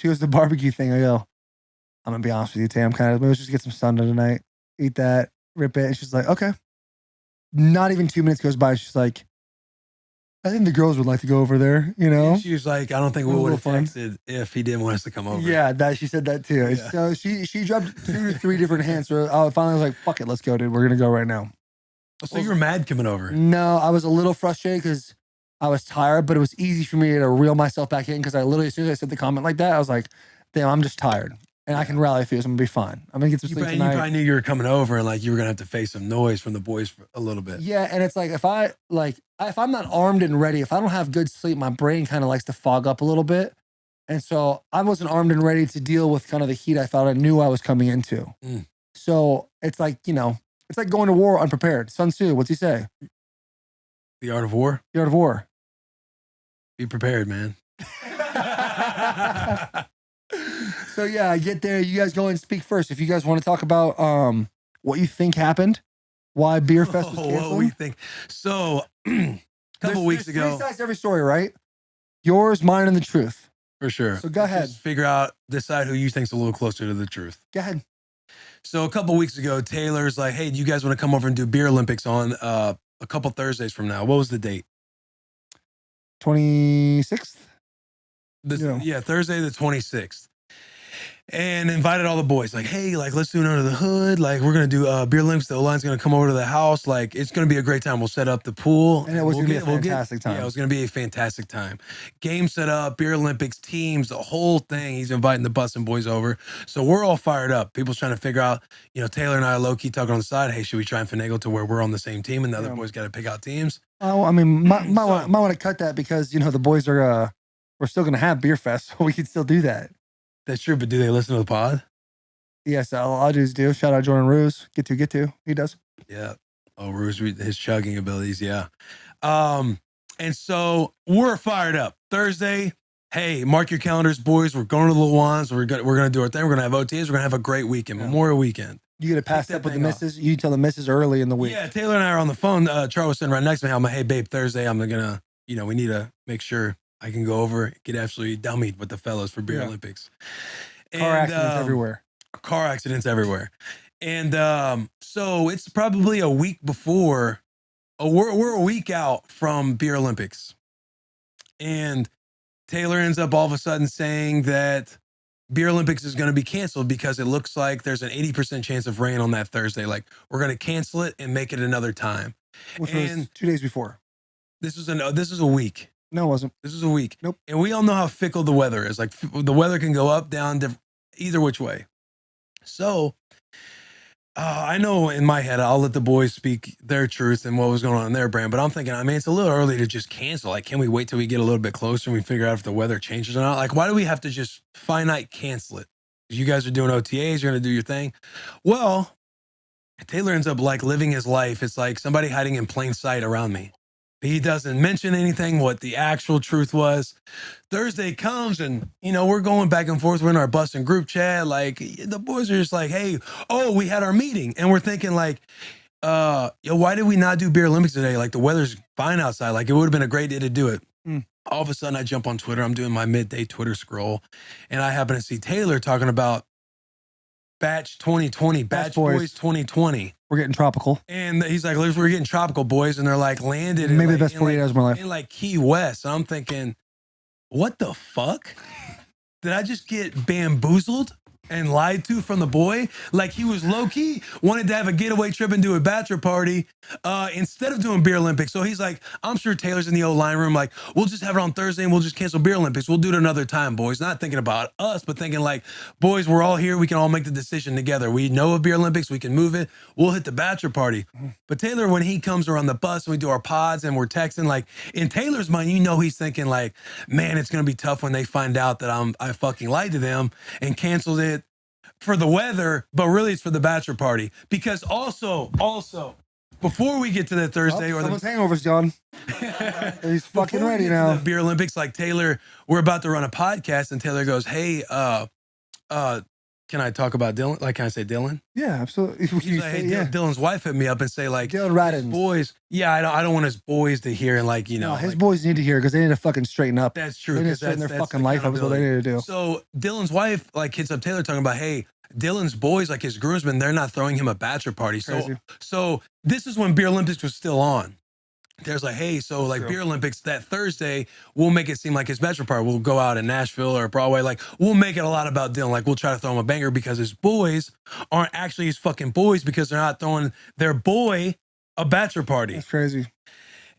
She goes, the barbecue thing. I go, I'm going to be honest with you, Tam. Maybe let's just get some Sunday tonight. Eat that, rip it. And she's like, okay. Not even 2 minutes goes by. She's like, I think the girls would like to go over there, you know? And she was like, I don't think we would have texted if he didn't want us to come over. Yeah, she said that too. Yeah. So she dropped 2 to 3 different hints. So I finally was like, fuck it, let's go, dude. We're going to go right now. So you were mad coming over? No, I was a little frustrated because I was tired, but it was easy for me to reel myself back in because I literally, as soon as I said the comment like that, I was like, damn, I'm just tired. And I can rally through this. I'm going to be fine. I'm going to get some sleep tonight. You probably knew you were coming over and like you were going to have to face some noise from the boys for a little bit. Yeah, and it's like if I'm not armed and ready, if I don't have good sleep, my brain kind of likes to fog up a little bit. And so I wasn't armed and ready to deal with kind of the heat I thought I knew I was coming into. So it's like, it's like going to war unprepared. Sun Tzu, what's he say? The art of war? The art of war. Be prepared, man. So yeah, I get there. You guys go and speak first. If you guys want to talk about what you think happened, why Beer Fest was canceled. What we think. So a couple weeks ago. 3 sides to every story, right? Yours, mine, and the truth. For sure. So go ahead. Just decide who you think's a little closer to the truth. Go ahead. So a couple weeks ago, Taylor's like, hey, do you guys want to come over and do Beer Olympics on a couple Thursdays from now? What was the date? 26th? Yeah, Thursday the 26th. And invited all the boys, like, hey, like, let's do it under the hood. Like, we're going to do Beer Olympics. The O-line's going to come over to the house. Like, it's going to be a great time. We'll set up the pool. And it was going to be a fantastic time. Yeah, it was going to be a fantastic time. Game set up, Beer Olympics, teams, the whole thing. He's inviting the Bussin boys over. So we're all fired up. People's trying to figure out, Taylor and I are low-key talking on the side. Hey, should we try and finagle to where we're on the same team and the other boys got to pick out teams? Oh, I mean, might want to cut that because, the boys are, we're still going to have Beer Fest, so we can still do that. That's true, but do they listen to the pod? Yes, a lot of dudes do. Shout out Jordan Ruse. Get to. He does. Yeah. Oh, Ruse, his chugging abilities, yeah. And so we're fired up. Thursday, hey, mark your calendars, boys. We're going to the Lewans. We're going to do our thing. We're going to have OTAs. We're going to have a great weekend, Memorial weekend. You get to pass up with the missus. You tell the missus early in the week. Yeah, Taylor and I are on the phone. Charles was sitting right next to me. I'm like, hey, babe, Thursday, I'm going to, we need to make sure I can go over, get absolutely dummied with the fellows for Beer Olympics. Car accidents everywhere. Car accidents everywhere. And so it's probably a week before, we're a week out from Beer Olympics. And Taylor ends up all of a sudden saying that Beer Olympics is going to be canceled because it looks like there's an 80% chance of rain on that Thursday. Like, we're going to cancel it and make it another time. Which was 2 days before. This is a week. No, it wasn't. This is a week. Nope. And we all know how fickle the weather is. Like, the weather can go up, down, either which way. So I know in my head, I'll let the boys speak their truth and what was going on in their brand. But I'm thinking, it's a little early to just cancel. Like, can we wait till we get a little bit closer and we figure out if the weather changes or not? Like, why do we have to just finite cancel it? You guys are doing OTAs. You're going to do your thing. Well, Taylor ends up like living his life. It's like somebody hiding in plain sight around me. He doesn't mention anything, what the actual truth was. Thursday comes and, we're going back and forth. We're in our Bussin group chat. Like, the boys are just like, hey, we had our meeting. And we're thinking like, why did we not do Beer Olympics today? Like, the weather's fine outside. Like, it would have been a great day to do it. All of a sudden, I jump on Twitter. I'm doing my midday Twitter scroll. And I happen to see Taylor talking about Batch 2020, Batch Boys 2020. We're getting tropical. And he's like, we're getting tropical, boys. And they're like landed. Maybe the best 48 hours of my life. In like Key West. And I'm thinking, what the fuck? Did I just get bamboozled and lied to from the boy? Like, he was low-key, wanted to have a getaway trip and do a bachelor party instead of doing Beer Olympics. So he's like, I'm sure Taylor's in the old line room like, we'll just have it on Thursday and we'll just cancel Beer Olympics. We'll do it another time, boys. Not thinking about us, but thinking like, boys, we're all here. We can all make the decision together. We know of Beer Olympics. We can move it. We'll hit the bachelor party. But Taylor, when he comes around the bus and we do our pods and we're texting, like, in Taylor's mind, he's thinking like, man, it's going to be tough when they find out that I fucking lied to them and canceled it for the weather, but really it's for the bachelor party. Because also, before we get to that Thursday, someone's hangovers, John. He's fucking ready now. The Beer Olympics, like, Taylor, we're about to run a podcast, and Taylor goes, hey, Can I talk about Dylan? Like, can I say Dylan? Yeah, absolutely. He's like, hey, Dylan's wife hit me up and say like, Dylan his Radins. boys. Yeah, I don't want his boys to hear and like, you know, No, his like, boys need to hear because they need to fucking straighten up. that's true. They need to Because straighten their that's fucking life up. Is what they need to do. So Dylan's wife like hits up Taylor talking about, hey, Dylan's boys, like his groomsmen, they're not throwing him a bachelor party. Crazy. So this is when Beer Olympics was still on. There's like, hey, so That's like true. Beer Olympics that Thursday, we'll make it seem like his bachelor party. We'll go out in Nashville or Broadway. Like, we'll make it a lot about Dylan. Like, we'll try to throw him a banger because his boys aren't actually his fucking boys because they're not throwing their boy a bachelor party. That's crazy.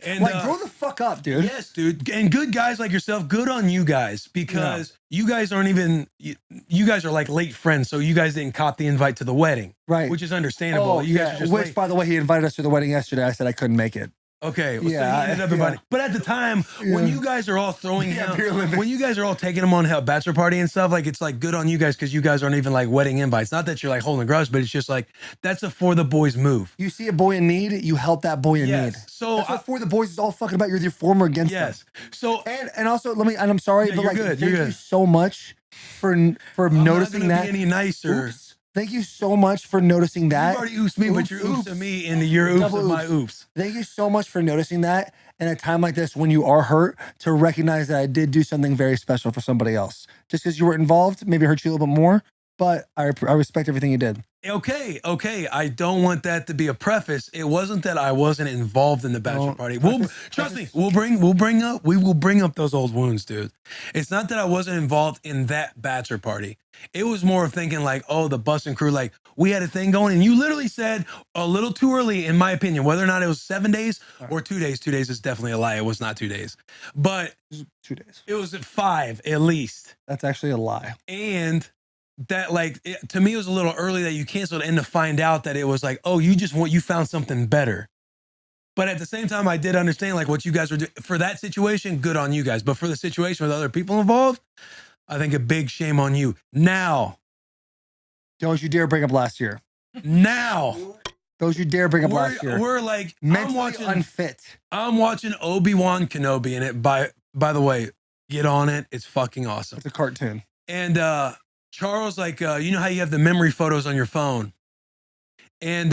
And Like, grow the fuck up, dude. yes, dude. And good guys like yourself, good on you guys because you guys aren't even, you guys are like late friends. So you guys didn't cop the invite to the wedding. Right. Which is understandable. Oh, You guys are just which, late. by the way, he invited us to the wedding yesterday. I said I couldn't make it. Okay, well, Yeah, so he ended up inviting. But at the time, when you guys are all throwing him, when you guys are all taking him on a bachelor party and stuff, like it's like good on you guys because you guys aren't even like wedding invites. Not that you're like holding a grudge, but it's just like that's a for the boys move. You see a boy in need, you help that boy in need. So that's what for the boys is all fucking about. You're the former against them. So and also let me, and I'm sorry, but you're like good. thank you so much for noticing that. Be any nicer. Oops. Thank you so much for noticing that. You already oops me, but you're oops to me into your oops of my oops. Thank you so much for noticing that. In a time like this, when you are hurt, to recognize that I did do something very special for somebody else. Just because you were involved, maybe hurt you a little bit more, but I respect everything you did. Okay. I don't want that to be a preface. It wasn't that I wasn't involved in the bachelor party. Trust me. We will bring up those old wounds, dude. It's not that I wasn't involved in that bachelor party. It was more of thinking like, oh, the Bussin crew, like we had a thing going, and you literally said a little too early, in my opinion, whether or not it was 7 days or 2 days. 2 days is definitely a lie. It was not 2 days, but 2 days. It was at 5 at least. That's actually a lie. And that like to me it was a little early that you canceled, and to find out that it was like, oh, you found something better. But at the same time, I did understand like what you guys were doing for that situation. Good on you guys, but for the situation with other people involved, I think a big shame on you. Now, don't you dare bring up last year. Now, don't you dare bring up last year. We're like mentally unfit. I'm watching Obi-Wan Kenobi, and it by the way, get on it. It's fucking awesome. It's a cartoon. And Charles, like, you know how you have the memory photos on your phone? And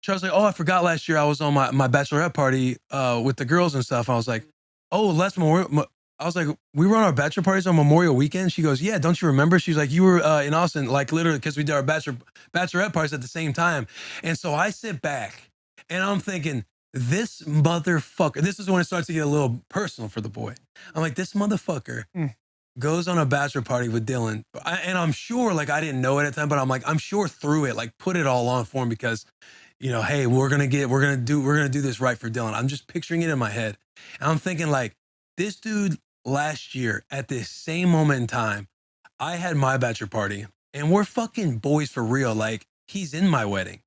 Charles like, oh, I forgot last year I was on my bachelorette party with the girls and stuff. I was like, oh, last Memorial. I was like, we were on our bachelor parties on Memorial Weekend. She goes, yeah, don't you remember? She's like, you were in Austin, like literally, because we did our bachelorette parties at the same time. And so I sit back and I'm thinking, this motherfucker, this is when it starts to get a little personal for the boy. I'm like, this motherfucker goes on a bachelor party with Dylan. And I'm sure, like, I didn't know it at the time, but I'm like, I'm sure through it, like, put it all on for him because, you know, hey, we're gonna do this right for Dylan. I'm just picturing it in my head. And I'm thinking, like, this dude last year at this same moment in time, I had my bachelor party and we're fucking boys for real. Like, he's in my wedding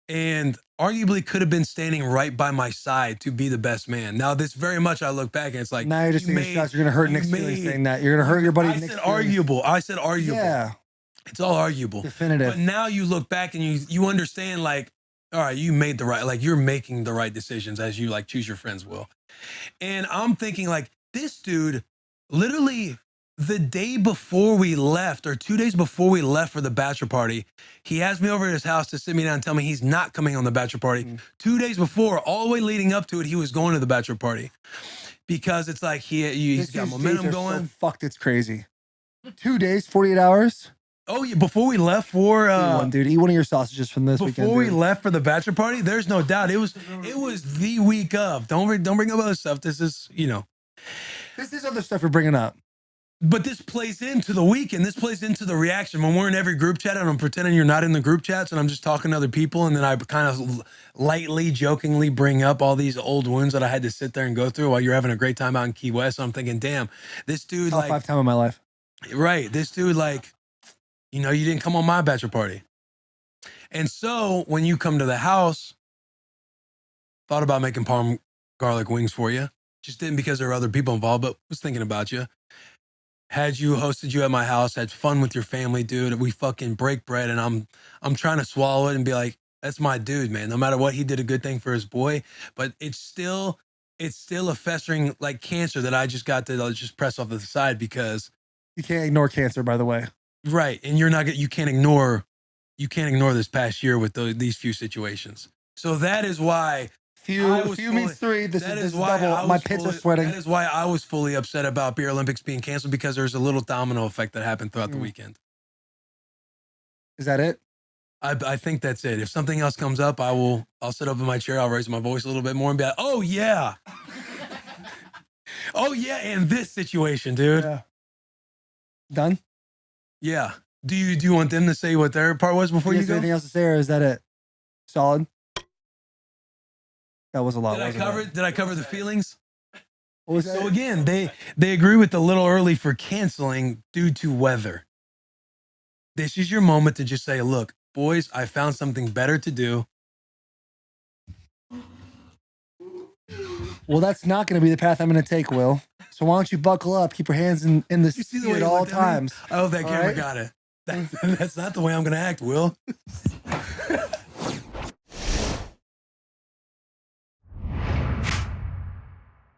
and arguably could have been standing right by my side to be the best man. Now, this very much I look back and it's like, now you're just taking shots. You're gonna hurt Nick's feelings saying that. You're gonna hurt your buddy. I said arguable. Yeah, it's all arguable. Definitive. But now you look back and you understand, like, all right, you made the right, like, you're making the right decisions as you like choose your friends, Will. And I'm thinking, like, this dude literally the day before we left, or 2 days before we left for the bachelor party, he has me over at his house to sit me down and tell me he's not coming on the bachelor party. 2 days before, all the way leading up to it, he was going to the bachelor party because it's like he's got momentum going. So fucked, it's crazy. 2 days, 48 hours. Oh yeah, before we left for dude, eat one of your sausages from this weekend. Before we left for the bachelor party, there's no doubt it was the week of. Don't bring up other stuff. This is, you know, this is other stuff you're bringing up. But this plays into the weekend. This plays into the reaction when we're in every group chat and I'm pretending you're not in the group chats and I'm just talking to other people, and then I kind of lightly, jokingly bring up all these old wounds that I had to sit there and go through while you're having a great time out in Key West. So I'm thinking, damn, this dude, top like 5 time of my life. Right, this dude, like, you know, you didn't come on my bachelor party. And so when you come to the house, thought about making parm garlic wings for you. Just didn't because there were other people involved, but was thinking about you. Had you hosted you at my house, had fun with your family, dude. We fucking break bread, and I'm trying to swallow it and be like, that's my dude, man. No matter what, he did a good thing for his boy, but it's still a festering like cancer that I just got to just press off to the side because you can't ignore cancer, by the way. Right, and you can't ignore this past year with these few situations. So that is why Few means three. This is double. My pits are sweating. That is why I was fully upset about Beer Olympics being canceled, because there's a little domino effect that happened throughout the weekend. Is that it? I think that's it. If something else comes up, I'll sit up in my chair, I'll raise my voice a little bit more and be like, oh yeah. Oh yeah, and this situation, dude. Yeah. Done? Yeah. Do you want them to say what their part was before you go? Anything else to say, or is that it? Solid? That was a lot. Did I cover the feelings? What was that? So again, they agree with a little early for canceling due to weather. This is your moment to just say, look, boys, I found something better to do. Well, that's not going to be the path I'm going to take, Will. So why don't you buckle up, keep your hands in the seat at all times. I hope that camera got it. That's not the way I'm going to act, Will.